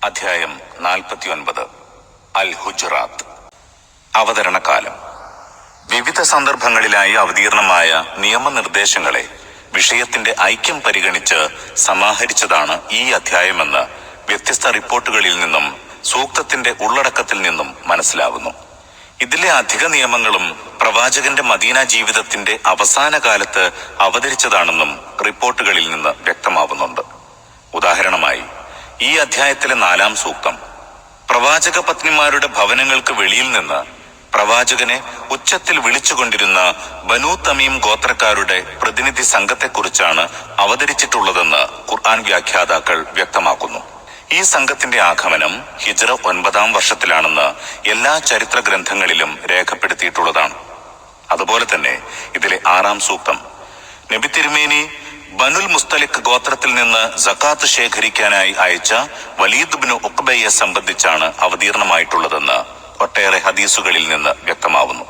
അധ്യായം 49 അൽ ഹുജറാത്ത്. അവതരണകാലം. വിവിധ സന്ദർഭങ്ങളിലായി അവതീർണമായ നിയമനിർദ്ദേശങ്ങളെ വിഷയത്തിന്റെ ഐക്യം പരിഗണിച്ച് സമാഹരിച്ചതാണ് ഈ അധ്യായമെന്ന് വ്യത്യസ്ത റിപ്പോർട്ടുകളിൽ നിന്നും സൂക്തത്തിന്റെ ഉള്ളടക്കത്തിൽ നിന്നും മനസ്സിലാകുന്നു. ഇതിലെ അധിക നിയമങ്ങളും പ്രവാചകന്റെ മദീന ജീവിതത്തിന്റെ അവസാന കാലത്ത് അവതരിച്ചതാണെന്നും റിപ്പോർട്ടുകളിൽ നിന്ന് വ്യക്തമാവുന്നുണ്ട്. ഉദാഹരണമായി, ഈ അധ്യായത്തിലെ 4-ാം സൂക്തം പ്രവാചക പത്നിമാരുടെ ഭവനങ്ങൾക്ക് വെളിയിൽ നിന്ന് പ്രവാചകനെ ഉച്ചത്തിൽ വിളിച്ചുകൊണ്ടിരുന്ന ബനൂ തമീം ഗോത്രക്കാരുടെ പ്രതിനിധി സംഘത്തെക്കുറിച്ചാണ് അവതരിച്ചിട്ടുള്ളതെന്ന് ഖുർആൻ വ്യാഖ്യാതാക്കൾ വ്യക്തമാക്കുന്നു. ഈ സംഘത്തിന്റെ ആഗമനം ഹിജ്റ 9-ാം വർഷത്തിലാണെന്ന് എല്ലാ ചരിത്ര ഗ്രന്ഥങ്ങളിലും രേഖപ്പെടുത്തിയിട്ടുള്ളതാണ്. അതുപോലെ തന്നെ ഇതിലെ 6-ാം സൂക്തം നബി തിരുമേനി ബനുൽ മുസ്തലിഖ് ഗോത്രത്തിൽ നിന്ന് സകാത്ത് ശേഖരിക്കാനായി അയച്ച വലീദ് ഇബ്നു ഉഖ്ബയെ സംബന്ധിച്ചാണ് അവതീർണമായിട്ടുള്ളതെന്ന് ഒട്ടേറെ ഹദീസുകളിൽ നിന്ന് വ്യക്തമാവുന്നു.